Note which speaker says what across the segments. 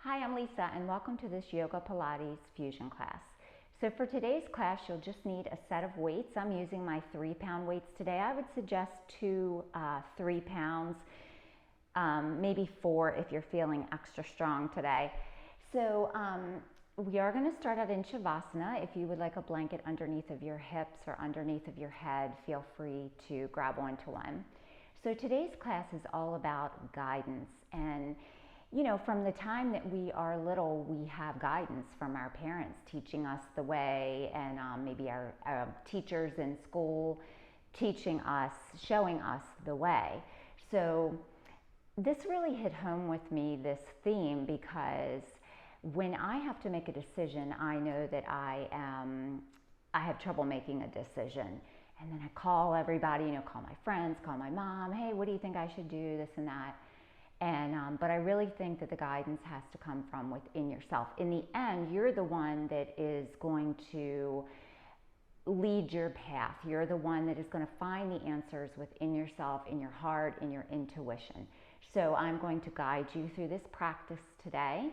Speaker 1: Hi, I'm Lisa and welcome to this Yoga Pilates fusion class. So for today's class, you'll just need a set of weights. I'm using my 3-pound weights today. I would suggest 2 3 pounds, maybe 4 if you're feeling extra strong today. So we are going to start out in Shavasana. If you would like a blanket underneath of your hips or underneath of your head, feel free to grab onto one. So today's class is all about guidance, and you know, from the time that we are little, we have guidance from our parents teaching us the way, and maybe our teachers in school teaching us, showing us the way. So this really hit home with me, this theme, because when I have to make a decision, I know that I have trouble making a decision. And then I call everybody, you know, call my friends, call my mom, hey, what do you think I should do, this and that. And but I really think that the guidance has to come from within yourself. In the end, you're the one that is going to lead your path. You're the one that is going to find the answers within yourself, in your heart, in your intuition. So I'm going to guide you through this practice today,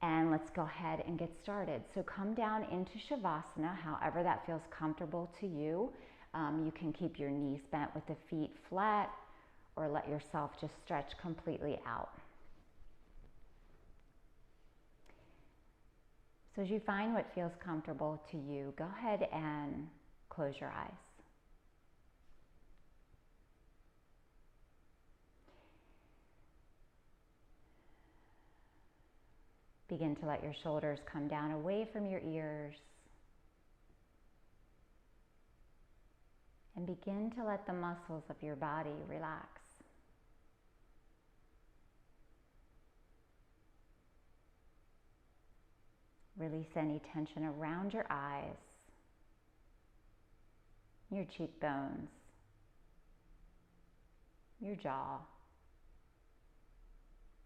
Speaker 1: and let's go ahead and get started. So come down into Shavasana, however that feels comfortable to you. You can keep your knees bent with the feet flat, or let yourself just stretch completely out. So as you find what feels comfortable to you, go ahead and close your eyes. Begin to let your shoulders come down away from your ears. And begin to let the muscles of your body relax. Release any tension around your eyes, your cheekbones, your jaw,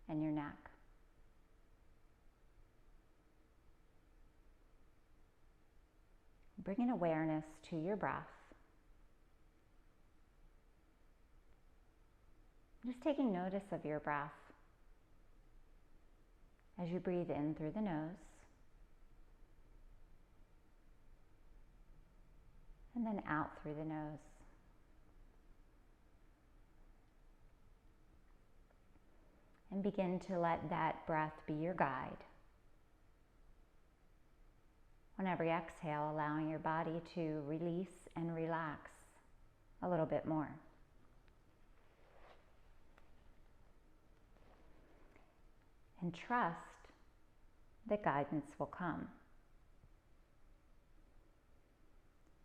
Speaker 1: and your neck. Bring an awareness to your breath. Just taking notice of your breath as you breathe in through the nose and then out through the nose. And begin to let that breath be your guide. On every exhale, allowing your body to release and relax a little bit more. And trust that guidance will come.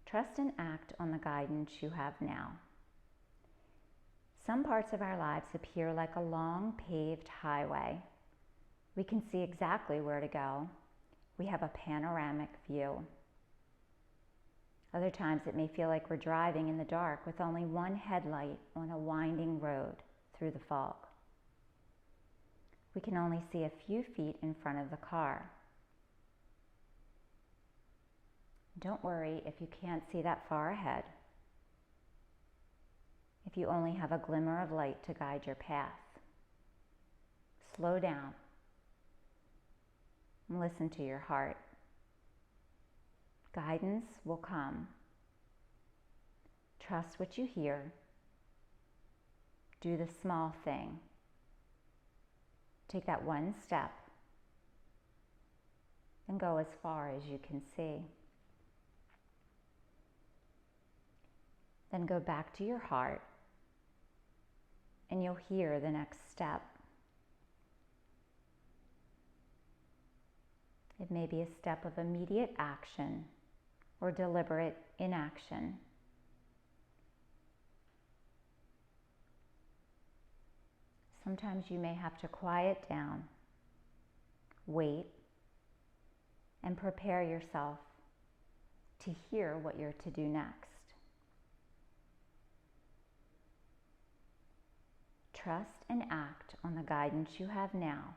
Speaker 1: Trust and act on the guidance you have now. Some parts of our lives appear like a long paved highway. We can see exactly where to go. We have a panoramic view. Other times it may feel like we're driving in the dark with only one headlight on a winding road through the fog. We can only see a few feet in front of the car. Don't worry if you can't see that far ahead, if you only have a glimmer of light to guide your path. Slow down and listen to your heart. Guidance will come. Trust what you hear. Do the small thing. Take that one step and go as far as you can see. Then go back to your heart and you'll hear the next step. It may be a step of immediate action or deliberate inaction. Sometimes you may have to quiet down, wait, and prepare yourself to hear what you're to do next. Trust and act on the guidance you have now,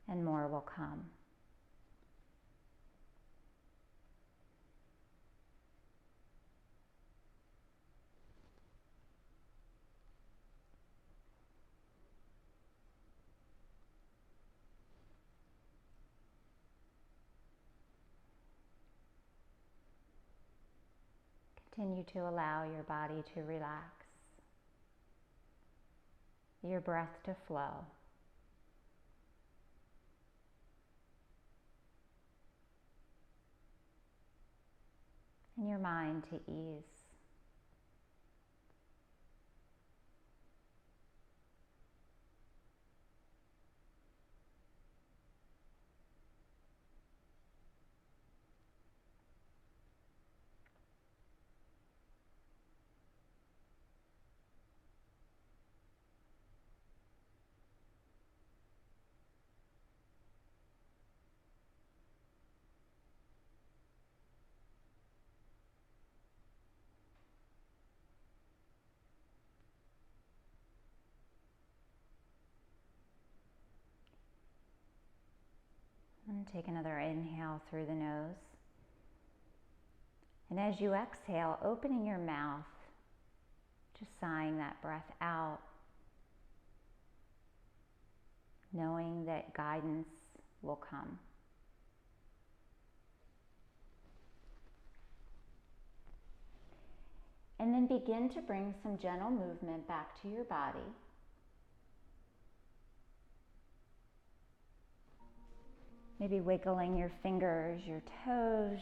Speaker 1: and more will come. continue to allow your body to relax, your breath to flow. And your mind to ease. And take another inhale through the nose. And as you exhale, opening your mouth, just sighing that breath out, knowing that guidance will come. And then begin to bring some gentle movement back to your body. Maybe wiggling your fingers, your toes.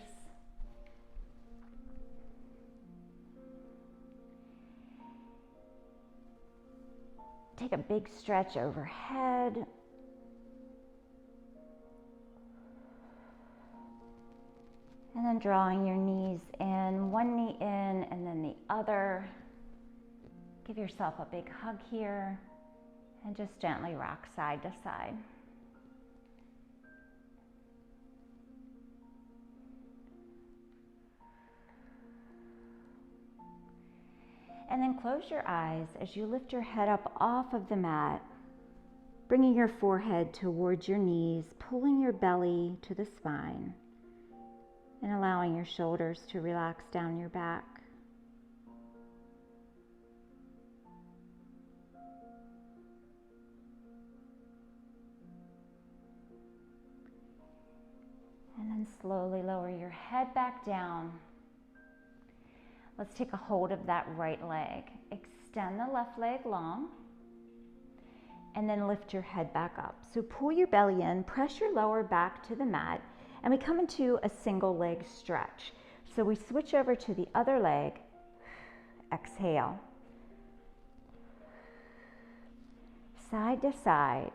Speaker 1: Take a big stretch overhead. And then drawing your knees in, one knee in and then the other. Give yourself a big hug here and just gently rock side to side. And then close your eyes as you lift your head up off of the mat, bringing your forehead towards your knees, pulling your belly to the spine, and allowing your shoulders to relax down your back. And then slowly lower your head back down. Let's take a hold of that right leg. Extend the left leg long, and then lift your head back up. So pull your belly in, press your lower back to the mat, and we come into a single leg stretch. So we switch over to the other leg. Exhale. Side to side.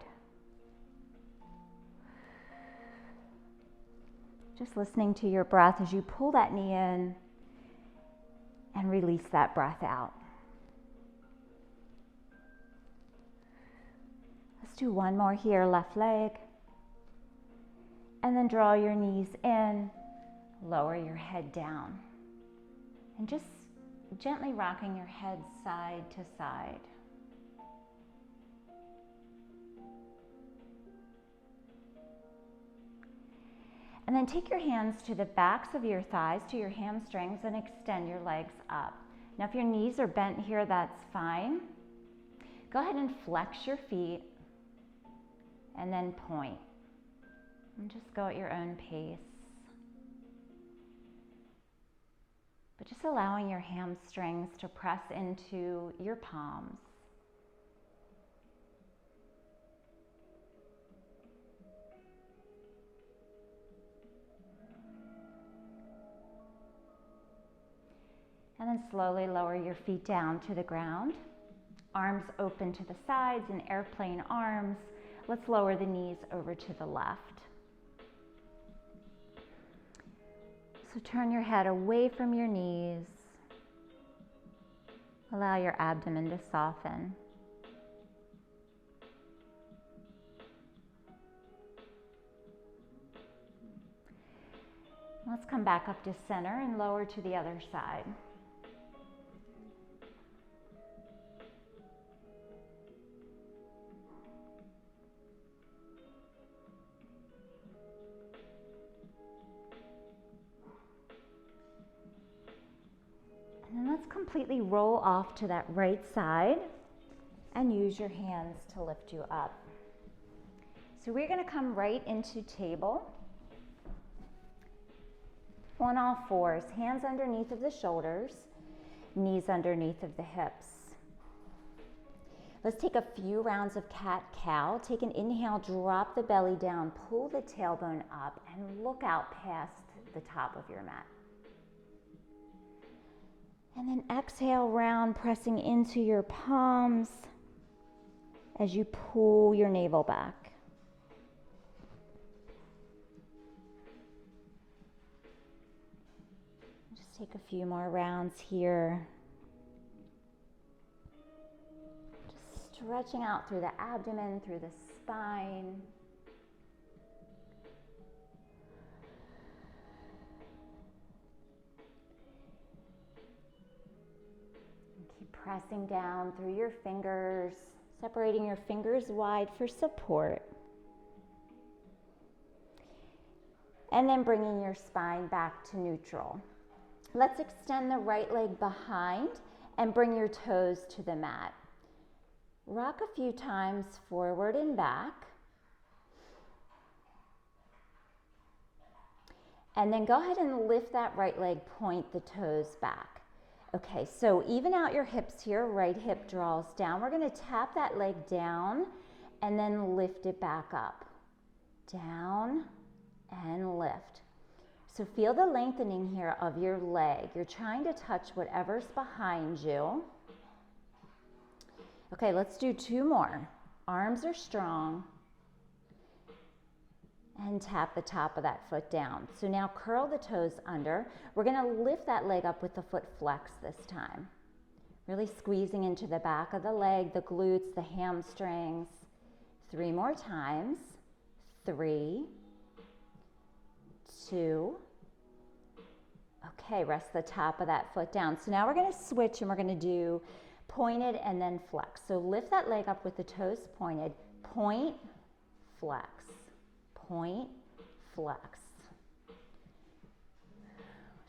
Speaker 1: Just listening to your breath as you pull that knee in and release that breath out. Let's do one more here, left leg. And then draw your knees in, lower your head down. And just gently rocking your head side to side. And then take your hands to the backs of your thighs, to your hamstrings, and extend your legs up. Now if your knees are bent here, that's fine. Go ahead and flex your feet and then point. And just go at your own pace. But just allowing your hamstrings to press into your palms. And then slowly lower your feet down to the ground. Arms open to the sides in airplane arms. Let's lower the knees over to the left. So turn your head away from your knees. Allow your abdomen to soften. Let's come back up to center and lower to the other side. And then let's completely roll off to that right side and use your hands to lift you up. So we're going to come right into table. On all fours, hands underneath of the shoulders, knees underneath of the hips. Let's take a few rounds of cat-cow. Take an inhale, drop the belly down, pull the tailbone up, and look out past the top of your mat. And then exhale, round, pressing into your palms as you pull your navel back. Just take a few more rounds here. Just stretching out through the abdomen, through the spine. Pressing down through your fingers, separating your fingers wide for support. And then bringing your spine back to neutral. Let's extend the right leg behind and bring your toes to the mat. Rock a few times forward and back. And then go ahead and lift that right leg, point the toes back. Okay, so even out your hips here, right hip draws down. We're gonna tap that leg down and then lift it back up. Down and lift. So feel the lengthening here of your leg. You're trying to touch whatever's behind you. Okay, let's do 2 more. Arms are strong. And tap the top of that foot down. So now curl the toes under. We're gonna lift that leg up with the foot flex this time. Really squeezing into the back of the leg, the glutes, the hamstrings. 3 more times. 3, 2. Okay, rest the top of that foot down. So now we're gonna switch and we're gonna do pointed and then flex. So lift that leg up with the toes pointed, point, flex. Point, flex.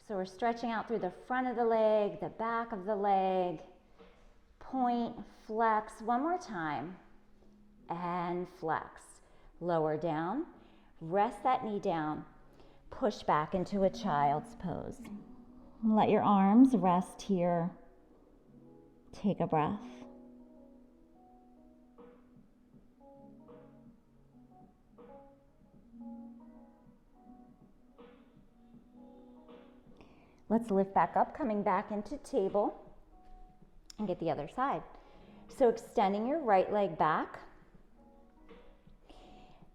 Speaker 1: So we're stretching out through the front of the leg, the back of the leg. Point, flex. 1 more time. And flex. Lower down. Rest that knee down. Push back into a child's pose. Let your arms rest here. Take a breath. Let's lift back up, coming back into table and get the other side. So extending your right leg back,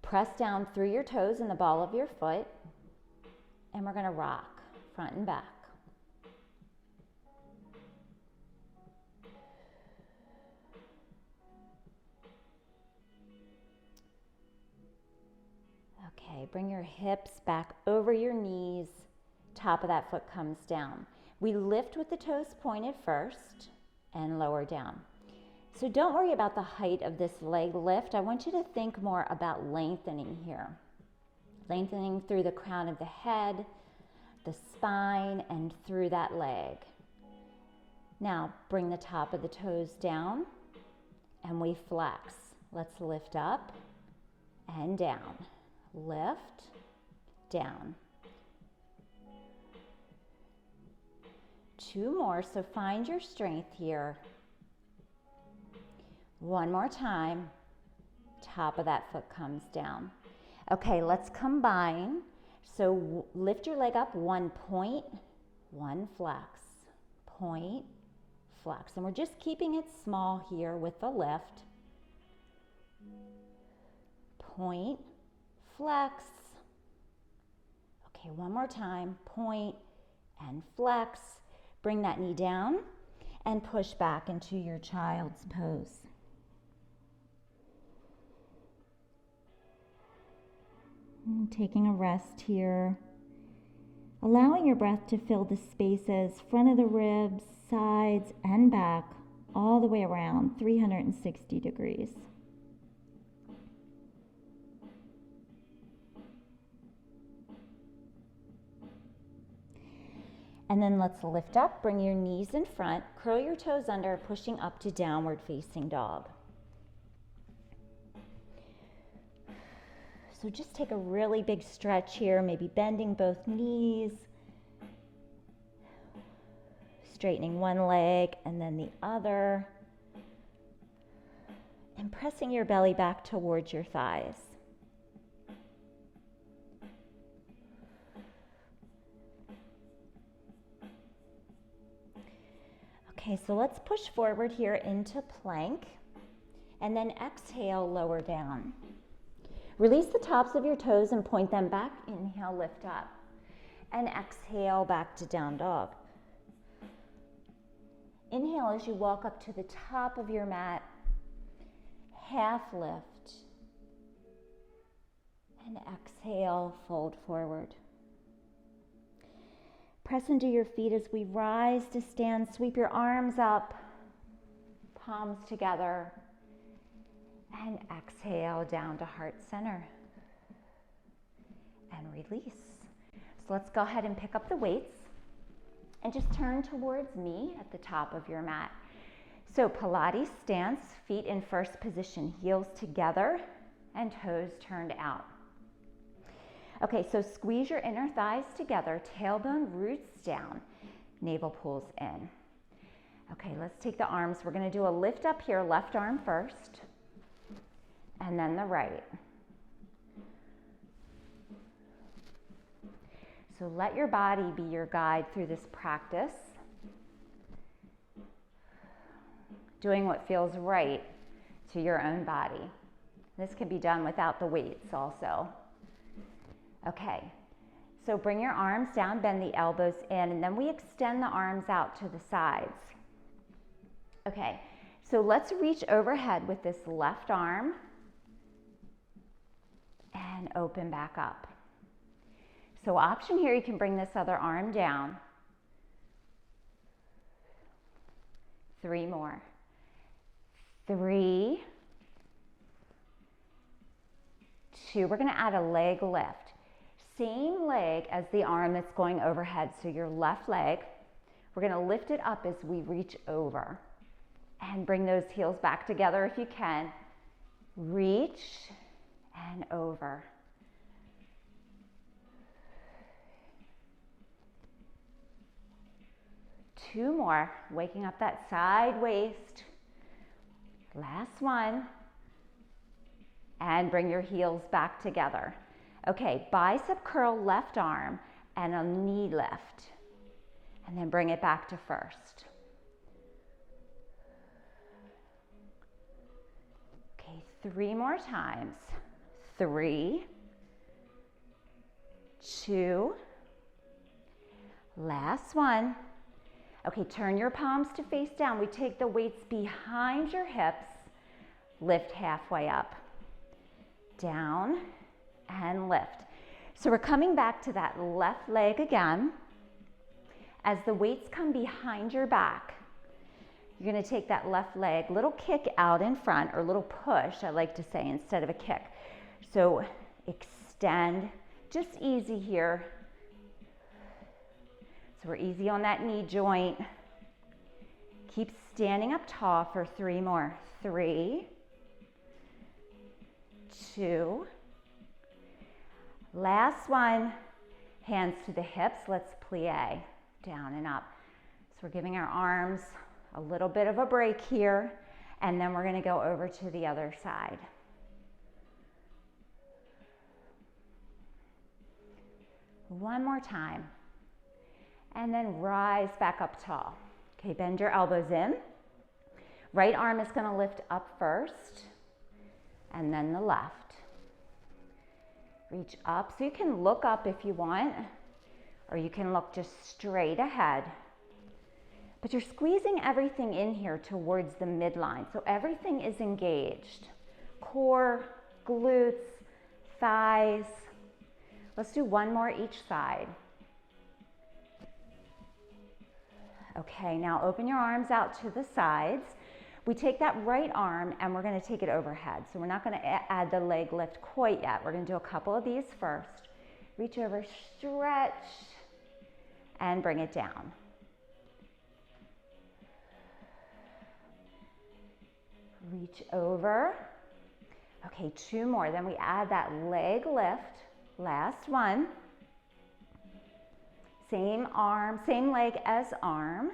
Speaker 1: press down through your toes in the ball of your foot, and we're gonna rock front and back. Okay, bring your hips back over your knees. Top of that foot comes down. We lift with the toes pointed first and lower down. So don't worry about the height of this leg lift. I want you to think more about lengthening here. Lengthening through the crown of the head, the spine, and through that leg. Now bring the top of the toes down and we flex. Let's lift up and down. Lift, down. 2 more, so find your strength here. 1 more time, top of that foot comes down. Okay, let's combine. So lift your leg up, 1 point, 1 flex, point, flex. And we're just keeping it small here with the lift. Point, flex. Okay, 1 more time, point and flex. Bring that knee down and push back into your child's pose. And taking a rest here. Allowing your breath to fill the spaces, front of the ribs, sides and back, all the way around, 360 degrees. And then let's lift up, bring your knees in front, curl your toes under, pushing up to downward facing dog. So just take a really big stretch here, maybe bending both knees. straightening one leg and then the other. And pressing your belly back towards your thighs. Okay, so let's push forward here into plank. And then exhale, lower down. Release the tops of your toes and point them back. Inhale, lift up. And exhale, back to down dog. Inhale as you walk up to the top of your mat. Half lift. And exhale, fold forward. Press into your feet as we rise to stand. Sweep your arms up, palms together. And exhale down to heart center. And release. So let's go ahead and pick up the weights. And just turn towards me at the top of your mat. So Pilates stance, feet in first position, heels together and toes turned out. Okay, so squeeze your inner thighs together, tailbone roots down, navel pulls in. Okay, let's take the arms. We're going to do a lift up here, left arm first, and then the right. So let your body be your guide through this practice. Doing what feels right to your own body. This can be done without the weights also. Okay, so bring your arms down, bend the elbows in, and then we extend the arms out to the sides. Okay, so let's reach overhead with this left arm and open back up. So option here, you can bring this other arm down. 3 more. 3, 2, we're going to add a leg lift. Same leg as the arm that's going overhead, so your left leg, we're going to lift it up as we reach over. And bring those heels back together if you can. Reach and over. Two more, waking up that side waist. Last one. And bring your heels back together. Okay, bicep curl left arm and a knee lift. And then bring it back to first. Okay, 3 more times. 3, 2, last one. Okay, turn your palms to face down. We take the weights behind your hips, lift halfway up, down, and lift. So we're coming back to that left leg again. As the weights come behind your back, you're going to take that left leg, little kick out in front, or little push, I like to say, instead of a kick. So extend, just easy here. So we're easy on that knee joint. Keep standing up tall for 3 more. 3, 2, last one. Hands to the hips, let's plie, down and up. So we're giving our arms a little bit of a break here, and then we're going to go over to the other side. One more time. And then rise back up tall. Okay, bend your elbows in. Right arm is going to lift up first, and then the left. Reach up, so you can look up if you want, or you can look just straight ahead. But you're squeezing everything in here towards the midline, so everything is engaged. Core, glutes, thighs. Let's do 1 more each side. Okay, now open your arms out to the sides. We take that right arm and we're going to take it overhead. So we're not going to add the leg lift quite yet. We're going to do a couple of these first. Reach over, stretch, and bring it down. Reach over. Okay, 2 more. Then we add that leg lift. Last one. Same arm, same leg as arm.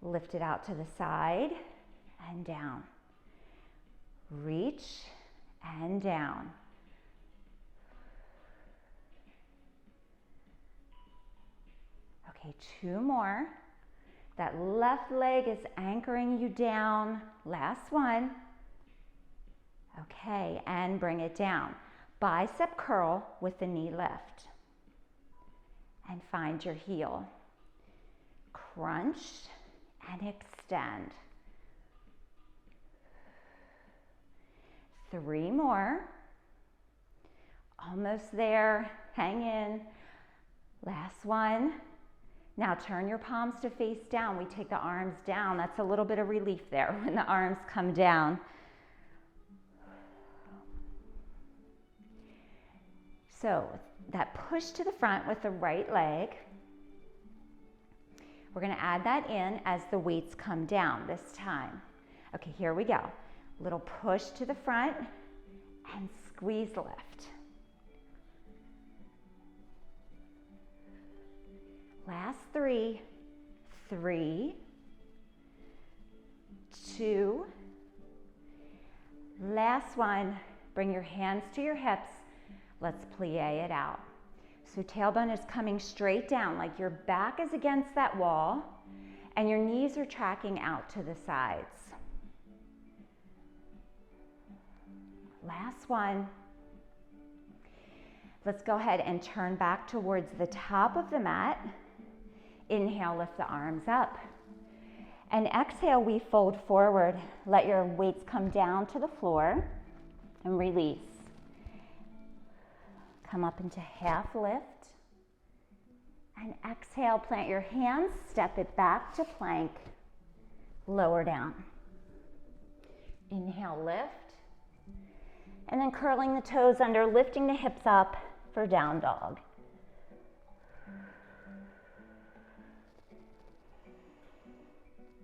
Speaker 1: Lift it out to the side and down. Reach and down. Okay, 2 more. That left leg is anchoring you down. Last one. Okay, and bring it down. Bicep curl with the knee lift. And find your heel. Crunch and extend. 3 more. Almost there. Hang in. Last one. Now turn your palms to face down. We take the arms down. That's a little bit of relief there when the arms come down. So that push to the front with the right leg. We're going to add that in as the weights come down this time. Okay, here we go. Little push to the front and squeeze lift. Last 3, 3, 2, last one. Bring your hands to your hips. Let's plie it out. So tailbone is coming straight down, like your back is against that wall and your knees are tracking out to the sides. Last one. Let's go ahead and turn back towards the top of the mat. Inhale, lift the arms up. And exhale, we fold forward. Let your weights come down to the floor and release. Come up into half lift. And exhale, plant your hands, step it back to plank. Lower down. Inhale, lift. And then curling the toes under, lifting the hips up for down dog.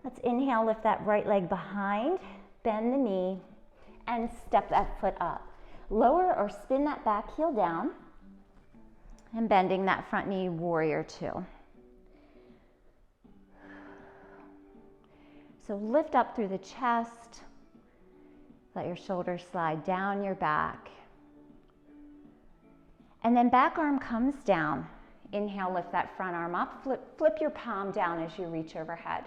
Speaker 1: Let's inhale, lift that right leg behind, bend the knee, and step that foot up. Lower or spin that back heel down, and bending that front knee, warrior 2. So lift up through the chest, let your shoulders slide down your back. And then back arm comes down. Inhale, lift that front arm up, flip your palm down as you reach overhead.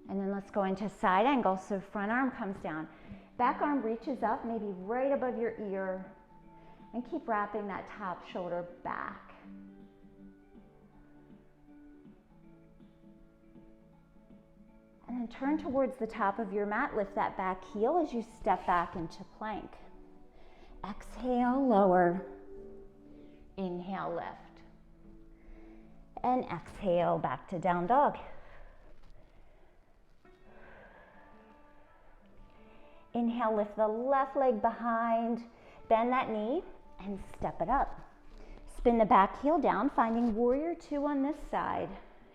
Speaker 1: And then let's go into side angle. So front arm comes down. Back arm reaches up, maybe right above your ear. And keep wrapping that top shoulder back. And then turn towards the top of your mat. Lift that back heel as you step back into plank. Exhale, lower. Inhale, lift. And exhale, back to down dog. Inhale, lift the left leg behind, bend that knee, and step it up. Spin the back heel down, finding warrior 2 on this side,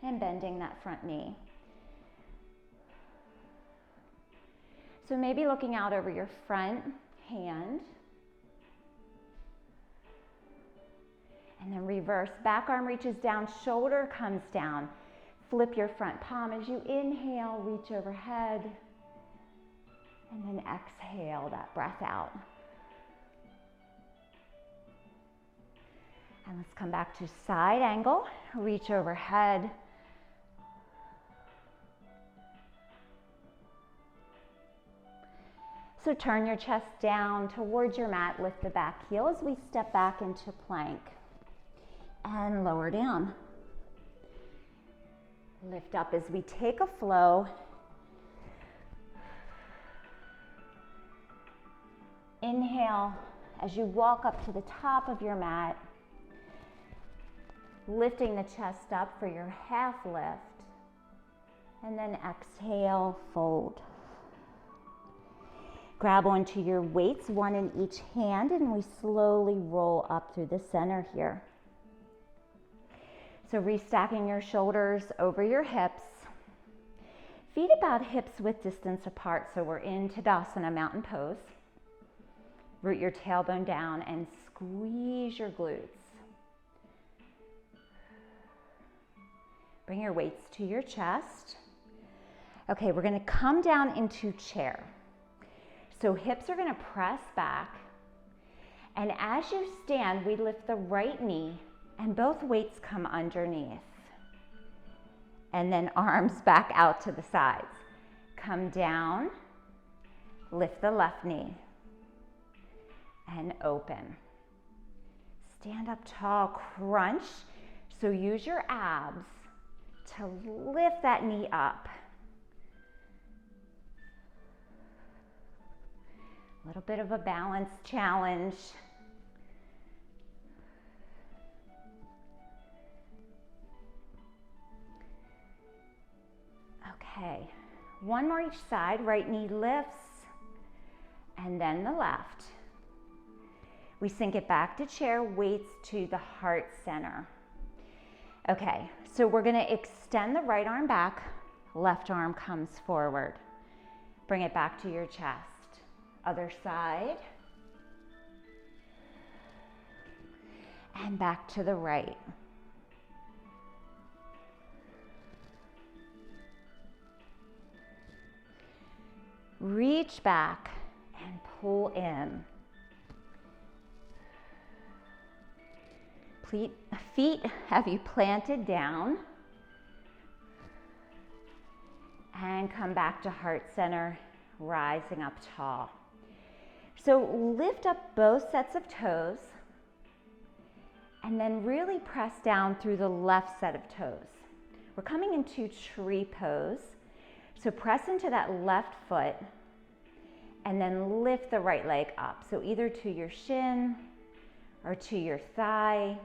Speaker 1: and bending that front knee. So maybe looking out over your front hand. And then reverse, back arm reaches down, shoulder comes down. Flip your front palm as you inhale, reach overhead. And then exhale that breath out. And let's come back to side angle, reach overhead. So turn your chest down towards your mat, lift the back heel as we step back into plank. And lower down. Lift up as we take a flow. Inhale as you walk up to the top of your mat, lifting the chest up for your half lift, and then exhale, fold. Grab onto your weights, one in each hand, and we slowly roll up through the center here. So restacking your shoulders over your hips, feet about hips width distance apart, so we're in Tadasana, mountain pose. Root your tailbone down and squeeze your glutes. Bring your weights to your chest. Okay, we're gonna come down into chair. So hips are gonna press back. And as you stand, we lift the right knee and both weights come underneath. And then arms back out to the sides. Come down, lift the left knee, and open. Stand up tall, crunch. So use your abs to lift that knee up. A little bit of a balance challenge. Okay, one more each side. Right knee lifts, and then the left. We sink it back to chair, weights to the heart center. Okay, so we're gonna extend the right arm back, left arm comes forward. Bring it back to your chest. Other side. And back to the right. Reach back and pull in. Feet have you planted down. And come back to heart center, rising up tall. So lift up both sets of toes and then really press down through the left set of toes. We're coming into tree pose. So press into that left foot and then lift the right leg up. So either to your shin or to your thigh.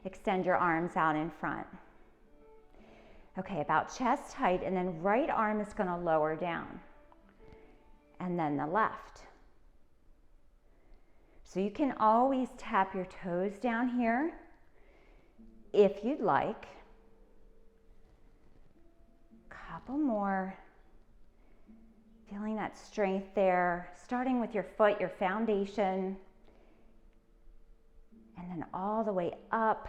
Speaker 1: Extend your arms out in front. Okay, about chest height, and then right arm is gonna lower down. And then the left. So you can always tap your toes down here if you'd like. Couple more. Feeling that strength there, starting with your foot, your foundation, and then all the way up,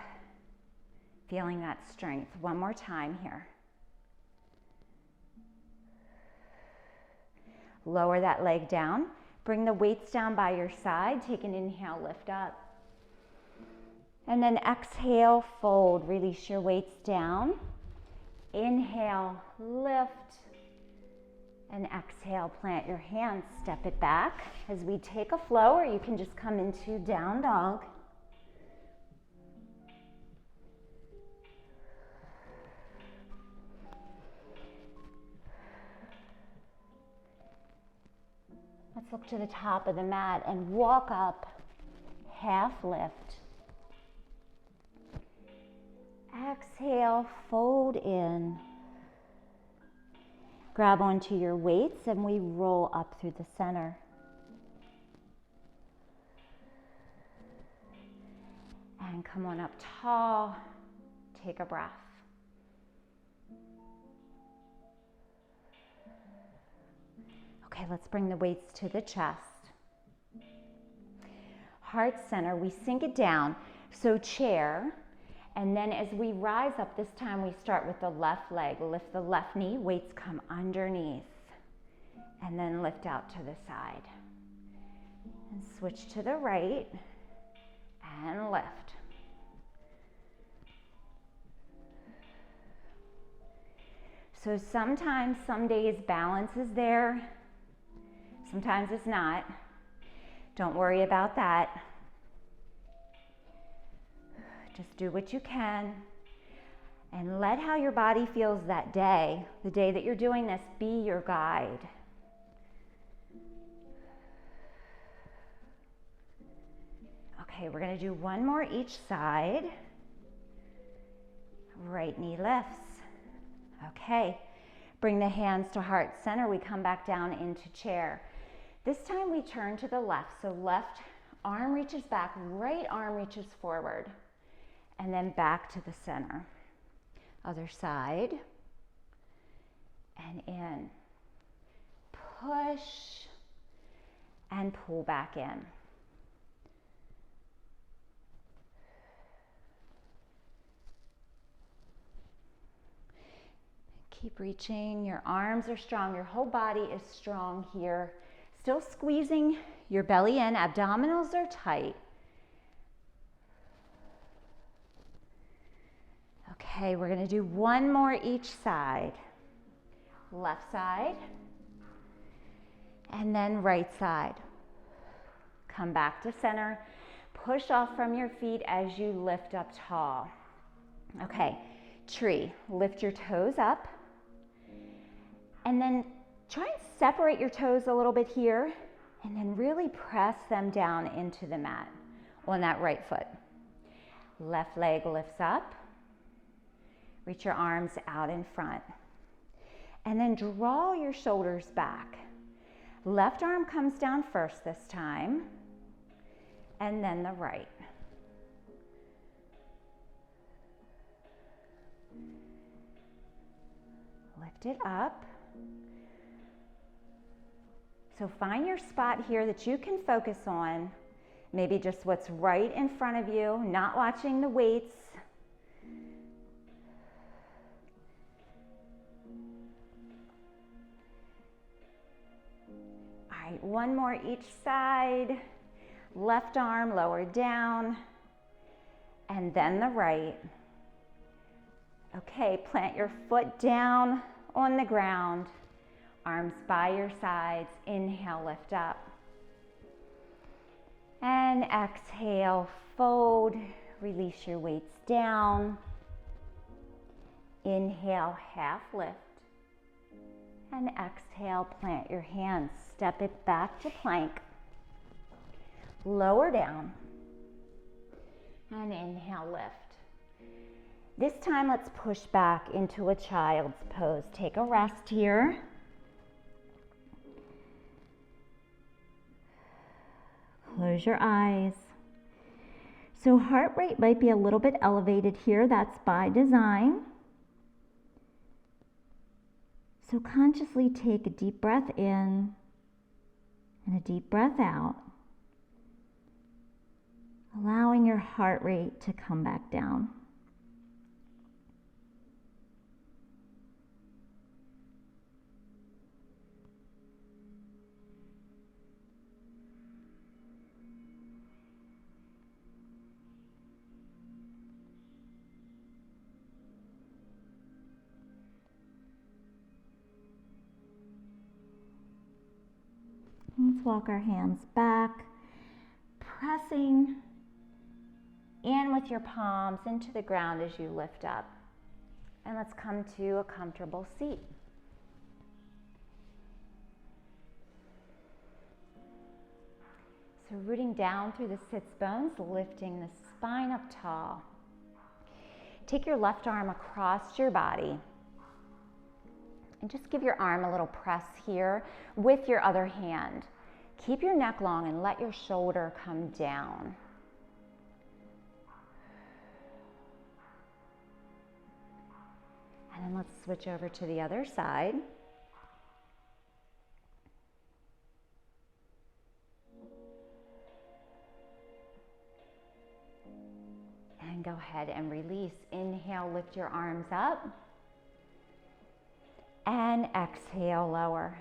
Speaker 1: feeling that strength. One more time here. Lower that leg down. Bring the weights down by your side. Take an inhale, lift up. And then exhale, fold. Release your weights down. Inhale, lift. And exhale, plant your hands, step it back as we take a flow, or you can just come into down dog. Let's look to the top of the mat and walk up, half lift. Exhale, fold in. Grab onto your weights and we roll up through the center. And come on up tall, take a breath. Okay, let's bring the weights to the chest. Heart center, we sink it down. So chair, and then as we rise up, this time we start with the left leg. Lift the left knee, weights come underneath. And then lift out to the side. And switch to the right, and lift. So sometimes, some days balance is there. Sometimes it's not. Don't worry about that. Just do what you can and let how your body feels that day, the day that you're doing this, be your guide. Okay, we're going to do one more each side. Right knee lifts. Okay, bring the hands to heart center. We come back down into chair. This time we turn to the left. So left arm reaches back, right arm reaches forward. And then back to the center. Other side. And in. Push and pull back in. Keep reaching. Your arms are strong. Your whole body is strong here. Still squeezing your belly in. Abdominals are tight. Okay, we're going to do one more each side. Left side. And then right side. Come back to center. Push off from your feet as you lift up tall. Okay, tree. Lift your toes up. And then try and separate your toes a little bit here. And then really press them down into the mat on that right foot. Left leg lifts up. Reach your arms out in front. And then draw your shoulders back. Left arm comes down first this time. And then the right. Lift it up. So find your spot here that you can focus on. Maybe just what's right in front of you, not watching the weights. All right, one more each side. Left arm lower down, and then the right. Okay, plant your foot down on the ground, arms by your sides. Inhale, lift up. And exhale, fold, release your weights down. Inhale, half lift. And exhale, plant your hands, step it back to plank. Lower down, and inhale, lift. This time, let's push back into a child's pose. Take a rest here. Close your eyes. So heart rate might be a little bit elevated here. That's by design. So consciously take a deep breath in and a deep breath out, allowing your heart rate to come back down. Let's walk our hands back, pressing in with your palms into the ground as you lift up. And let's come to a comfortable seat. So rooting down through the sits bones, lifting the spine up tall. Take your left arm across your body. And just give your arm a little press here with your other hand. Keep your neck long and let your shoulder come down. And then let's switch over to the other side. And go ahead and release. Inhale, lift your arms up. And exhale, lower.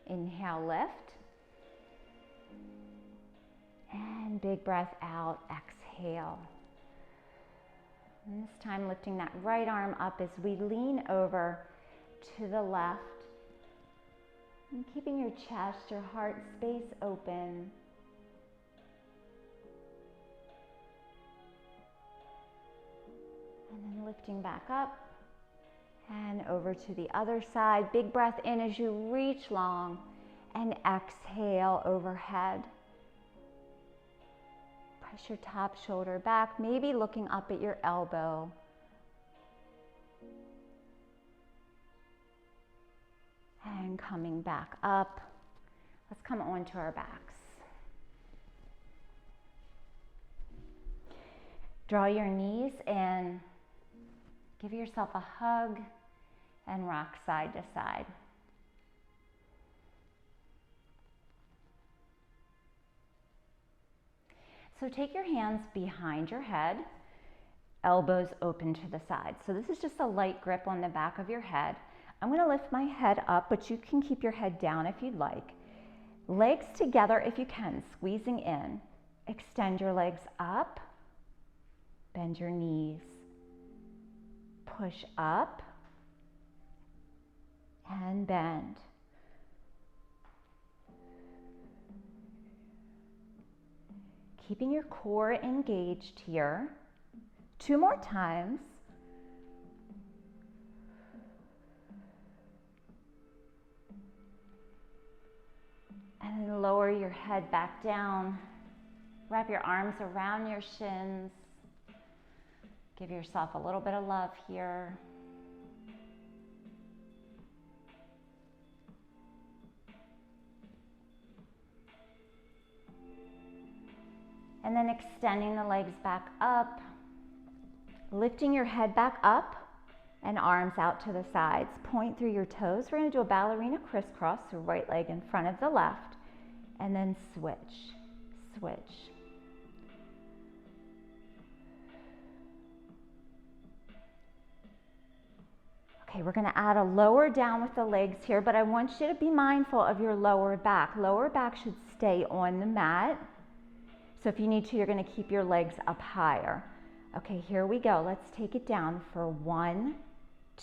Speaker 1: Inhale, lift. And big breath out, exhale. And this time lifting that right arm up as we lean over to the left. And keeping your chest, your heart space open. And then lifting back up. And over to the other side. Big breath in as you reach long. And exhale overhead. Press your top shoulder back, maybe looking up at your elbow. And coming back up. Let's come onto our backs. Draw your knees in. Give yourself a hug and rock side to side. So take your hands behind your head. elbows open to the side. So this is just a light grip on the back of your head. I'm going to lift my head up, but you can keep your head down if you'd like. Legs together if you can, squeezing in. Extend your legs up, bend your knees, push up, and bend. Keeping your core engaged here. 2 more times. And then lower your head back down. Wrap your arms around your shins. Give yourself a little bit of love here. And then extending the legs back up, lifting your head back up and arms out to the sides. Point through your toes. We're going to do a ballerina crisscross, so right leg in front of the left, and then switch, switch. Okay, we're going to add a lower down with the legs here, but I want you to be mindful of your lower back. Lower back should stay on the mat. So if you need to, you're going to keep your legs up higher. Okay, here we go. Let's take it down for 1,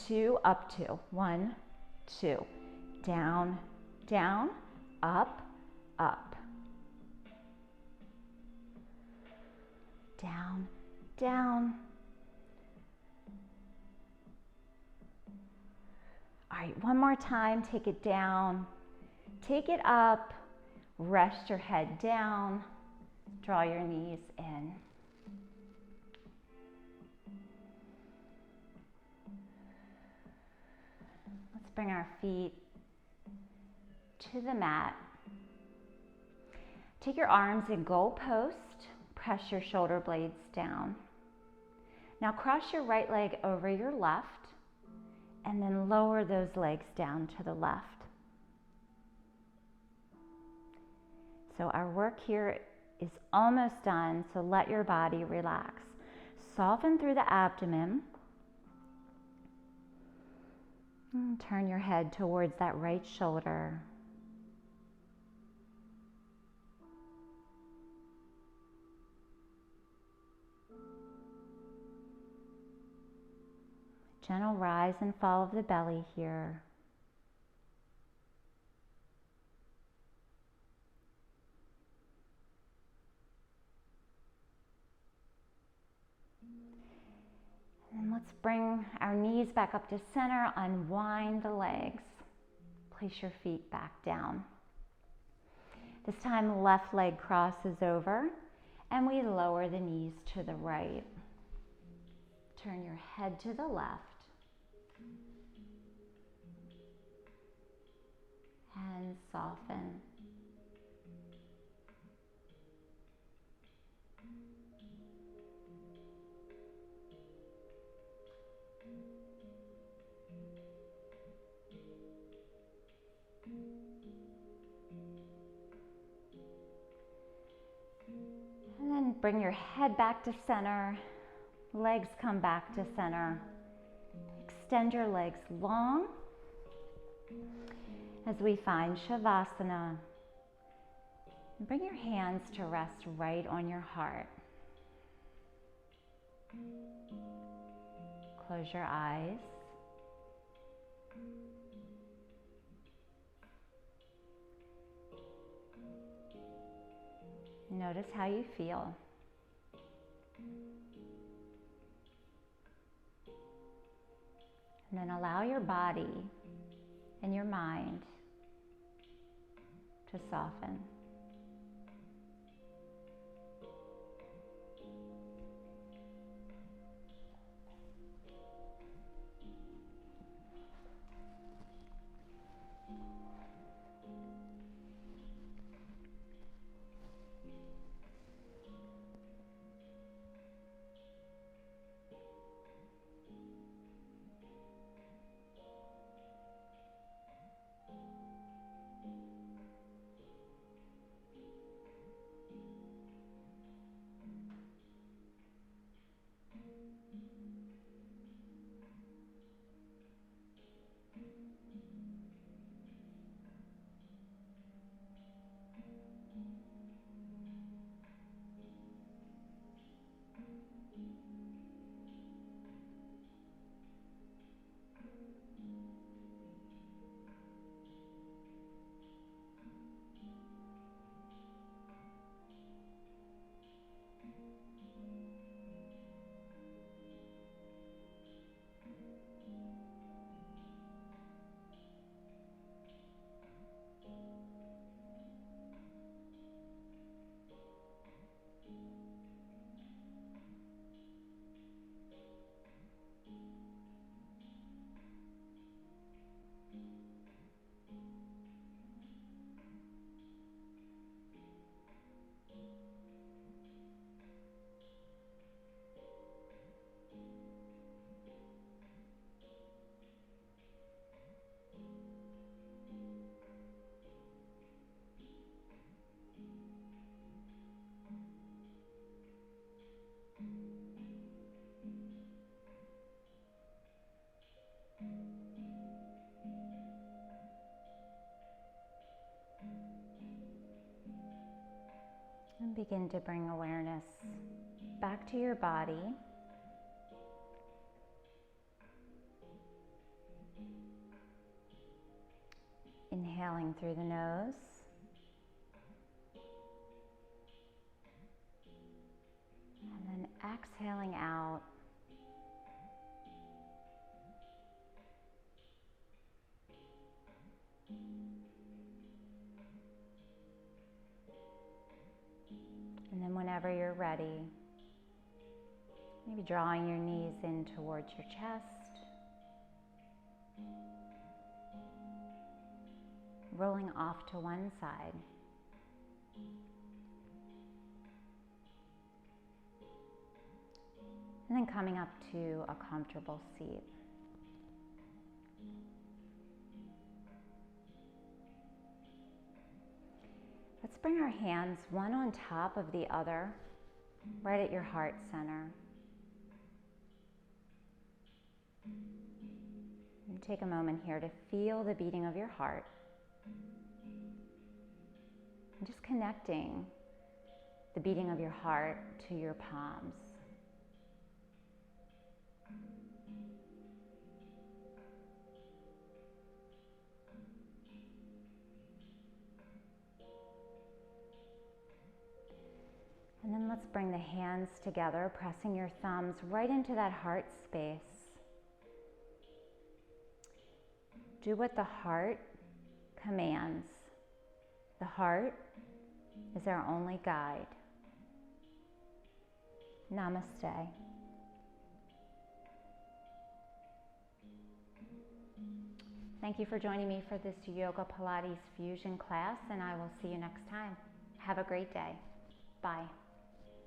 Speaker 1: 2, up 2. 1, 2. Down, down, up, up. Down, down. All right, one more time. Take it down. Take it up. Rest your head down. Draw your knees in. Let's bring our feet to the mat. Take your arms in goal post. Press your shoulder blades down. Now cross your right leg over your left and then lower those legs down to the left. So our work here is almost done, so let your body relax. Soften through the abdomen. And turn your head towards that right shoulder. Gentle rise and fall of the belly here. And let's bring our knees back up to center, unwind the legs. Place your feet back down. This time left leg crosses over and we lower the knees to the right. Turn your head to the left. And soften. And then bring your head back to center. Legs come back to center. Extend your legs long as we find Shavasana. And bring your hands to rest right on your heart. Close your eyes. Notice how you feel. And then allow your body and your mind to soften. And begin to bring awareness back to your body. Inhaling through the nose. And then exhaling out. And then whenever you're ready, maybe drawing your knees in towards your chest, rolling off to one side. And then coming up to a comfortable seat. Let's bring our hands one on top of the other, right at your heart center. And take a moment here to feel the beating of your heart. And just connecting the beating of your heart to your palms. And then let's bring the hands together, pressing your thumbs right into that heart space. Do what the heart commands. The heart is our only guide. Namaste. Thank you for joining me for this Yoga Pilates fusion class, and I will see you next time. Have a great day. Bye.